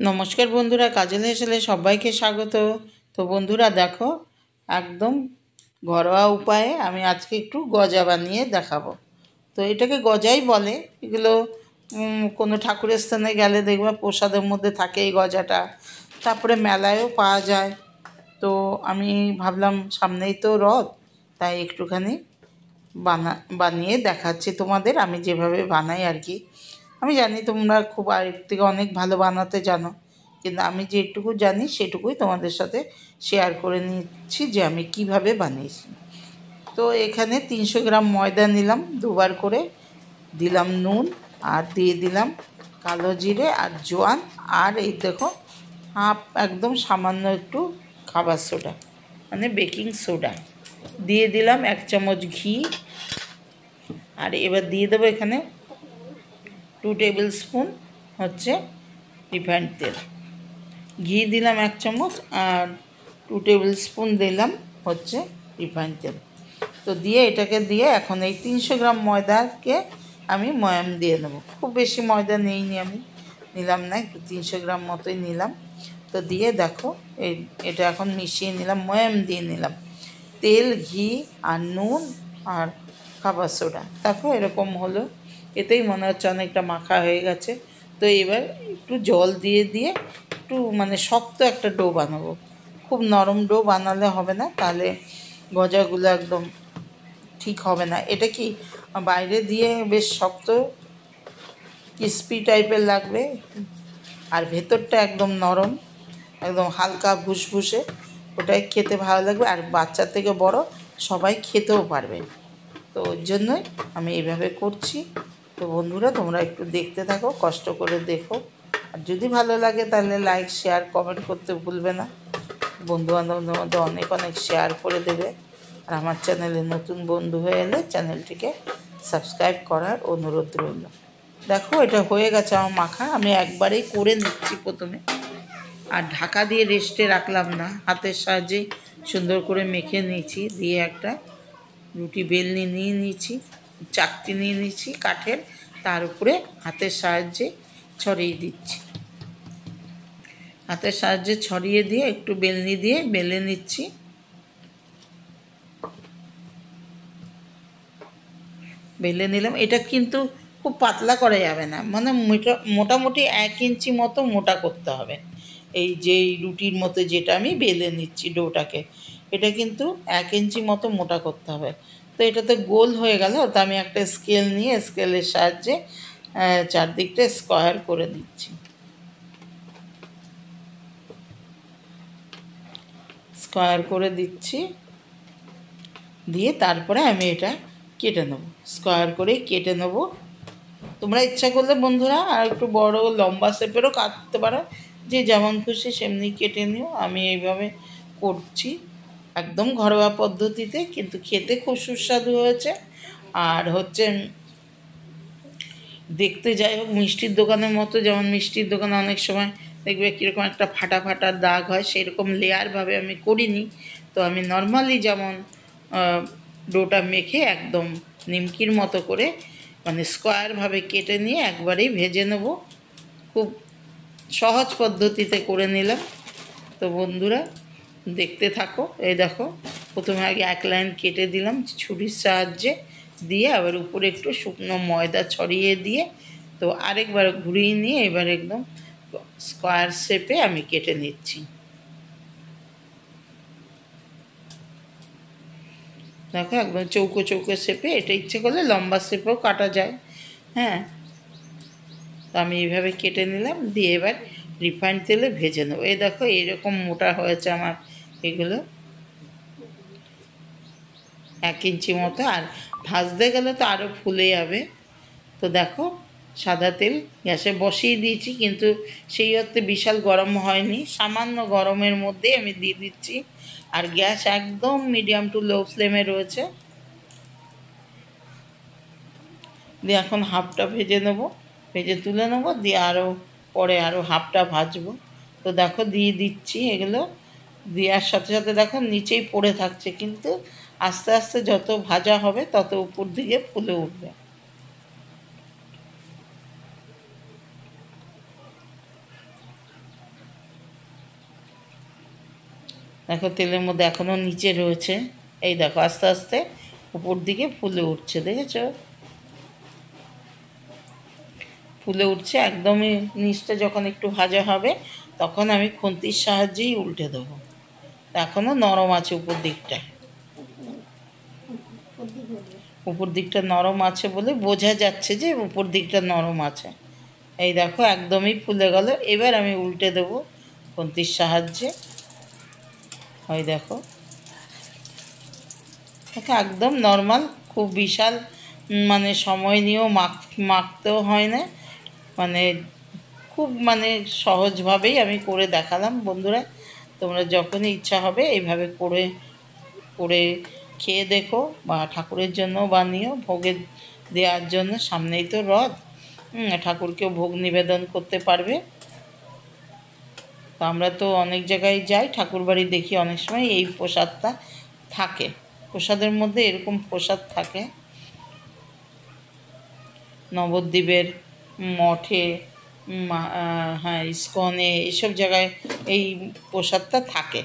নমস্কার বন্ধুরা, কাজল হেসেলে সবাইকে স্বাগত। তো বন্ধুরা দেখো, একদম ঘরোয়া উপায়ে আমি আজকে একটু গজা বানিয়ে দেখাবো। তো এটাকে গজাই বলে। এগুলো কোনো ঠাকুরের স্থানে গেলে দেখবে প্রসাদের মধ্যে থাকে এই গজাটা, তারপরে মেলায়ও পাওয়া যায়। তো আমি ভাবলাম সামনেই তো রথ, তাই একটুখানি বানিয়ে দেখাচ্ছি তোমাদের, আমি যেভাবে বানাই আর কি। আমি জানি তোমরা খুব আরেক থেকে অনেক ভালো বানাতে জানো, কিন্তু আমি যেটুকু জানি সেটুকুই তোমাদের সাথে শেয়ার করে নিচ্ছি যে আমি কিভাবে বানিয়েছি। তো এখানে 300 গ্রাম ময়দা নিলাম, দুবার করে দিলাম নুন, আর দিয়ে দিলাম কালো জিরে আর জোয়ান, আর এই দেখো একদম সামান্য একটু খাবার সোডা মানে বেকিং সোডা দিয়ে দিলাম, 1 চামচ ঘি। আর এবার দিয়ে দেবো এখানে 2 টেবিল স্পুন হচ্ছে রিফাইন্ড তেল। ঘি দিলাম 1 চামচ, আর 2 টেবিল স্পুন দিলাম হচ্ছে রিফাইন্ড তেল। তো দিয়ে এটাকে দিয়ে এখন এই 300 গ্রাম ময়দাকে আমি ময়াম দিয়ে নেবো। খুব বেশি ময়দা নিইনি, আমি নিলাম না, একটু 300 গ্রাম মতোই নিলাম। তো দিয়ে দেখো এটা এখন মিশিয়ে নিলাম, ময়াম দিয়ে নিলাম, তেল, ঘি আর নুন আর খাবার সোডা। দেখো এরকম হলো, এতেই মনে হচ্ছে অনেকটা মাখা হয়ে গেছে। তো এবার একটু জল দিয়ে দিয়ে একটু মানে শক্ত একটা ডো বানাবো। খুব নরম ডো বানালে হবে না, তাহলে গজাগুলো একদম ঠিক হবে না। এটা কি বাইরে দিয়ে বেশ শক্ত ক্রিস্পি টাইপের লাগবে, আর ভেতরটা একদম নরম, একদম হালকা ভুসভুসে, ওটাই খেতে ভালো লাগবে। আর বাচ্চা থেকে বড় সবাই খেতেও পারবে। তো ওর জন্যই আমি এইভাবে করছি। তো বন্ধুরা তোমরা একটু দেখতে থাকো, কষ্ট করে দেখো, আর যদি ভালো লাগে তাহলে লাইক, শেয়ার, কমেন্ট করতে ভুলবে না। বন্ধুবান্ধবদের মধ্যে অনেক অনেক শেয়ার করে দেবে। আর আমার চ্যানেলে নতুন বন্ধু হয়ে এলে চ্যানেলটিকে সাবস্ক্রাইব করার অনুরোধ রইল। দেখো এটা হয়ে গেছে আমার মাখা, আমি একবারেই করে নিচ্ছি প্রথমে, আর ঢাকা দিয়ে রেস্টে রাখলাম না, হাতের সাহায্যে সুন্দর করে মেখে নিয়েছি। দিয়ে একটা রুটি বেলনি নিয়ে নিয়েছি, চাকতি নিয়ে নিয়েছি কাঠের, তার উপরে হাতের সাহায্যে ছড়িয়ে দিচ্ছি। হাতের সাহায্যে ছড়িয়ে দিয়ে একটু বেলনি দিয়ে বেলে নিচ্ছি। বেলে নিলাম। এটা কিন্তু খুব পাতলা করা যাবে না, মানে মোটামুটি 1 ইঞ্চি মতো মোটা করতে হবে। এই যে রুটির মতো যেটা আমি বেলে নিচ্ছি ডোটাকে, এটা কিন্তু 1 ইঞ্চি মতো মোটা করতে হবে। তো এটা তো গোল হয়ে গেল, তো আমি একটা স্কেল নিয়ে স্কেলের সাহায্যে চারদিকটা স্কোয়ার করে দিচ্ছি। স্কোয়ার করে দিচ্ছি, দিয়ে তারপরে আমি এটা কেটে নেবো, স্কোয়ার করে কেটে নেবো। তোমরা ইচ্ছা করলে বন্ধুরা আর একটু বড় লম্বা শেপেরও কাটতে পারো, যে যেমন খুশি সেমনি কেটে নিও। আমি এইভাবে করছি একদম ঘরোয়া পদ্ধতিতে, কিন্তু খেতে খুব সুস্বাদু হয়েছে। আর হচ্ছে দেখতে যাই হোক মিষ্টির দোকানের মতো, যেমন মিষ্টির দোকানে অনেক সময় দেখবে কীরকম একটা ফাটা ফাটা দাগ হয়, সেরকম লেয়ারভাবে আমি করিনি। তো আমি নর্মালি যেমন ডোটা মেখে একদম নিমকির মতো করে মানে স্কোয়ারভাবে কেটে নিয়ে একবারেই ভেজে নেব। খুব সহজ পদ্ধতিতে করে নিলাম। তো বন্ধুরা দেখতে থাকো। এই দেখো, প্রথমে আগে 1 লাইন কেটে দিলাম ছুরির সাহায্যে, দিয়ে আবার উপরে একটু শুকনো ময়দা ছড়িয়ে দিয়ে, তো আরেকবার ঘুরিয়ে নিয়ে এবার একদম স্কোয়ার শেপে আমি কেটে নিচ্ছি। দেখো একদম চৌকো চৌকো শেপে, এটা ইচ্ছে করলে লম্বা শেপেও কাটা যায়। হ্যাঁ, তো আমি এইভাবে কেটে নিলাম, দিয়ে এবার রিফাইন্ড তেলে ভেজে নেবো। এই দেখো এইরকম মোটা হয়েছে আমার এগুলো, 1 ইঞ্চি মতো। আর ভাজতে গেলে তো আরও ফুলে যাবে। তো দেখো সাদা তেল গ্যাসে বসিয়ে দিয়েছি, কিন্তু সেই অর্থে বিশাল গরম হয়নি, সামান্য গরমের মধ্যেই আমি দিয়ে দিচ্ছি। আর গ্যাস একদম মিডিয়াম টু লো ফ্লেমে রয়েছে। দিয়ে এখন হাফটা ভেজে নেবো, ভেজে তুলে নেবো, দিয়ে আরও পরে আরও হাফটা ভাজবো। তো দেখো দিয়ে দিচ্ছি এগুলো, দেওয়ার সাথে সাথে দেখো নিচেই পড়ে থাকছে, কিন্তু আস্তে আস্তে যত ভাজা হবে তত উপর দিকে ফুলে উঠবে। দেখো তেলের মধ্যে এখনও নিচে রয়েছে, এই দেখো আস্তে আস্তে উপর দিকে ফুলে উঠছে, দেখেছো? ফুলে উঠছে একদমই। নিচটা যখন একটু ভাজা হবে তখন আমি খুন্তির সাহায্যেই উল্টে দেবো। এখনও নরম আছে উপর দিকটা, উপর দিকটা নরম আছে বলে বোঝা যাচ্ছে যে উপর দিকটা নরম আছে। এই দেখো একদমই ফুলে গেল। এবার আমি উল্টে দেবো খুন্তির সাহায্যে। ওই দেখো দেখো একদম নর্মাল, খুব বিশাল মানে সময় নিয়েও মাখতেও হয় না, মানে খুব মানে সহজভাবেই আমি করে দেখালাম বন্ধুরা। তোমরা যখনই ইচ্ছা হবে এইভাবে করে করে খেয়ে দেখো, বা ঠাকুরের জন্য বানিও, ভোগে দেওয়ার জন্য। সামনেই তো রথ, ঠাকুরকেও ভোগ নিবেদন করতে পারবে। তো আমরা তো অনেক জায়গায় যাই ঠাকুর বাড়ি, দেখি অনেক সময় এই প্রসাদটা থাকে, প্রসাদের মধ্যে এরকম প্রসাদ থাকে। নবদ্বীপের মঠে, হ্যাঁ ইস্কনে, এসব জায়গায় এই প্রসাদটা থাকে।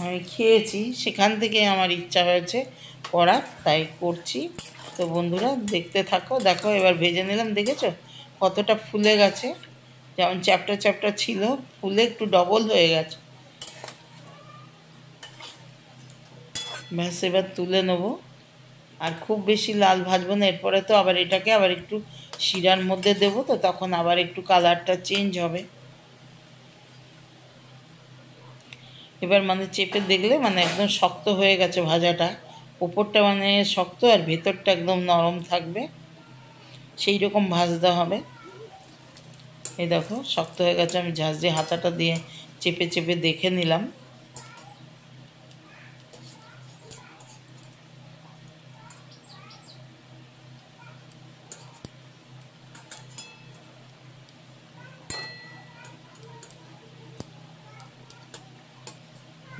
আমি খেয়েছি, সেখান থেকে আমার ইচ্ছা হয়েছে করার, তাই করছি। তো বন্ধুরা দেখতে থাকো। দেখো এবার ভেজে নিলাম, দেখেছো কতটা ফুলে গেছে? যেমন চ্যাপ্টা চ্যাপ্টা ছিল, ফুলে একটু ডবল হয়ে গেছে। ব্যাস এবার তুলে নেবো। আর খুব বেশি লাল ভাজবো না, এরপরে তো আবার এটাকে আবার একটু শিরার মধ্যে দেবো, তো তখন আবার একটু কালারটা চেঞ্জ হবে। এবার মানে চেপে দেখলে মানে একদম শক্ত হয়ে গেছে ভাজাটা, ওপরটা মানে শক্ত আর ভেতরটা একদম নরম থাকবে, সেই রকম ভাজতে হবে। এই দেখো শক্ত হয়ে গেছে, আমি ঝাঁঝ দিয়ে হাতাটা দিয়ে চেপে চেপে দেখে নিলাম।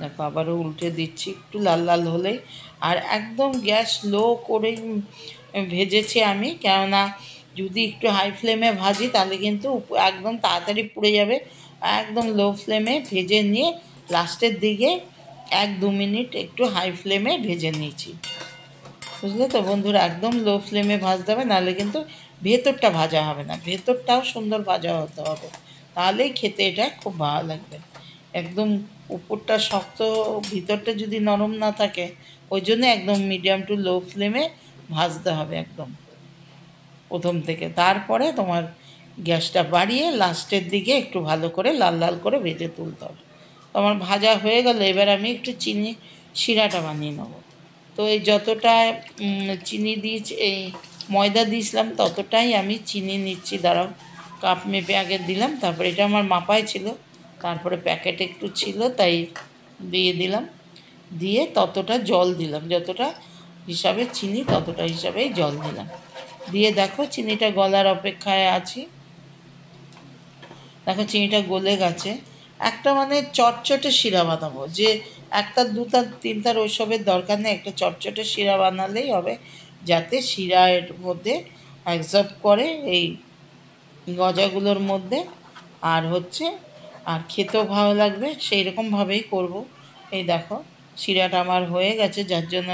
দেখো আবারও উল্টে দিচ্ছি একটু লাল লাল হলেই। আর একদম গ্যাস লো করে ভেজেছি আমি, কেননা যদি একটু হাই ফ্লেমে ভাজি তাহলে কিন্তু একদম তাড়াতাড়ি পুড়ে যাবে। একদম লো ফ্লেমে ভেজে নিয়ে লাস্টের দিকে 1-2 মিনিট একটু হাই ফ্লেমে ভেজে নিয়েছি, বুঝলে তো বন্ধুরা? একদম লো ফ্লেমে ভাজতে হবে, নাহলে কিন্তু ভেতরটা ভাজা হবে না, ভেতরটাও সুন্দর ভাজা হতে হবে, তাহলেই খেতে এটা খুব ভালো লাগবে। একদম উপরটা শক্ত, ভিতরটা যদি নরম না থাকে, ওই জন্য একদম মিডিয়াম টু লো ফ্লেমে ভাজতে হবে একদম প্রথম থেকে। তারপরে তোমার গ্যাসটা বাড়িয়ে লাস্টের দিকে একটু ভালো করে লাল লাল করে ভেজে তুলতে হবে। তো আমার ভাজা হয়ে গেল, এবার আমি একটু চিনি শিরাটা বানিয়ে নেবো। তো এই যতটা চিনি দিয়েছি, এই ময়দা দিয়েছিলাম ততটাই আমি চিনি নিচ্ছি। দাঁড়াও, কাপ মেপে আগে দিলাম, তারপরে এটা আমার মাপায় ছিল, তারপরে প্যাকেট একটু ছিল তাই দিয়ে দিলাম। দিয়ে ততটা জল দিলাম, যতটা হিসাবে চিনি ততটা হিসাবেই জল দিলাম। দিয়ে দেখো চিনিটা গলার অপেক্ষায় আছি। দেখো চিনিটা গলে গেছে। একটা মানে চটচটে শিরা বানাবো, যে একটা দুটা তিনটার ওইসবের দরকার নেই, একটা চটচটে শিরা বানালেই হবে, যাতে শিরা এর মধ্যে অ্যাবজর্ব করে এই গজাগুলোর মধ্যে। আর হচ্ছে আর খেতেও ভালো লাগবে, সেই রকমভাবেই করব। এই দেখো শিরাটা আমার হয়ে গেছে, যার জন্য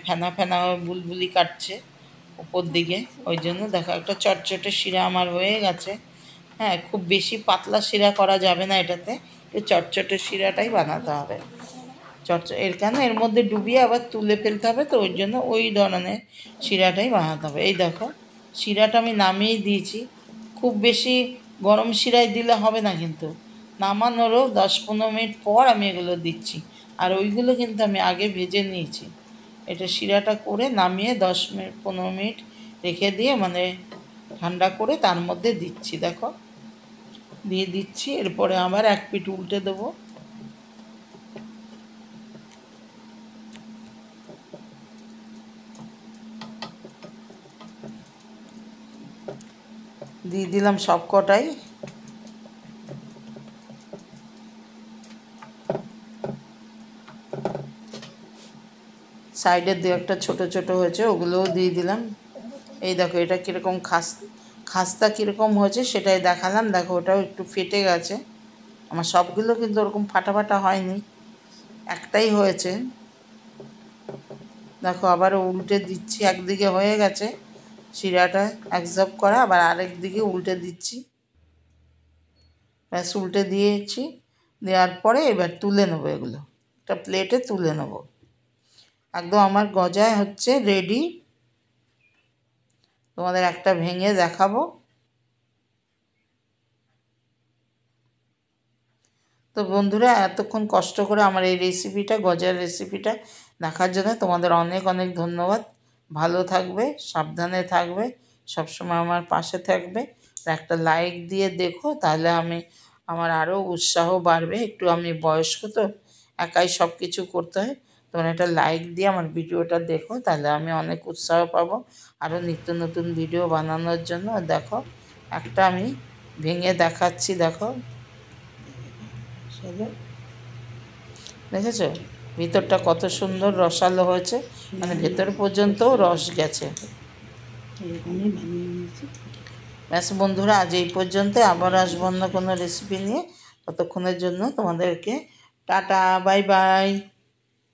ফেনা ফেনা বুলবুলি কাটছে উপর দিকে, ওই জন্য দেখো একটা চটচটে শিরা আমার হয়ে গেছে। হ্যাঁ, খুব বেশি পাতলা শিরা করা যাবে না এটাতে, একটু চটচটে শিরাটাই বানাতে হবে। এর কেন এর মধ্যে ডুবিয়ে আবার তুলে ফেলতে হবে, তো ওই জন্য ওই ধরনের শিরাটাই বানাতে হবে। এই দেখো শিরাটা আমি নামিয়ে দিয়েছি। খুব বেশি গরম শিরায় দিলে হবে না, কিন্তু নামানোরও 10-15 মিনিট পর আমি এগুলো দিচ্ছি। আর ওইগুলো কিন্তু আমি আগে ভেজে নিয়েছি। এটা শিরাটা করে নামিয়ে 10-15 মিনিট রেখে দিয়ে মানে ঠান্ডা করে তার মধ্যে দিচ্ছি। দেখো দিয়ে দিচ্ছি, এরপরে আবার এক পিঠ উল্টে দেবো। দিয়ে দিলাম সব কটাই। সাইডের দু একটা ছোট ছোট হয়েছে, ওগুলোও দিয়ে দিলাম। এই দেখো এটা কীরকম খাস্তা কীরকম হয়েছে সেটাই দেখালাম। দেখো ওটাও একটু ফেটে গেছে, আমার সবগুলো কিন্তু ওরকম ফাটা ফাটা হয়নি, একটাই হয়েছে। দেখো আবার উল্টে দিচ্ছি, একদিকে হয়ে গেছে শিরাটা অ্যাবজর্ব করা, আবার আরেক দিকে উল্টে দিচ্ছি। ব্যাস উল্টে দিয়েছি, দেওয়ার পরে এবার তুলে নেবো, এগুলো একটা প্লেটে তুলে নেবো। একদম আমার গজা হচ্ছে রেডি। তোমাদের একটা ভেঙে দেখাবো। তো বন্ধুরা, এতক্ষণ কষ্ট করে আমার এই রেসিপিটা, গজার রেসিপিটা দেখার জন্য তোমাদের অনেক অনেক ধন্যবাদ। ভালো থাকবে, সাবধানে থাকবে, সবসময় আমার পাশে থাকবে। আর একটা লাইক দিয়ে দেখো, তাহলে আমার আরও উৎসাহ বাড়বে। একটু আমি বয়স্ক তো, একাই সব কিছু করতে হয়। তোমরা একটা লাইক দিয়ে আমার ভিডিওটা দেখো, তাহলে আমি অনেক উৎসাহ পাবো আরও নিত্য নতুন ভিডিও বানানোর জন্য। দেখো একটা আমি ভেঙে দেখাচ্ছি, দেখো দেখেছো ভিতরটা কত সুন্দর রসালো হয়েছে, মানে ভেতর পর্যন্তও রস গেছে। ব্যাস বন্ধুরা, আজ এই পর্যন্ত। আবার আসবো অন্য কোনো রেসিপি নিয়ে। ততক্ষণের জন্য তোমাদেরকে টাটা, বাই বাই।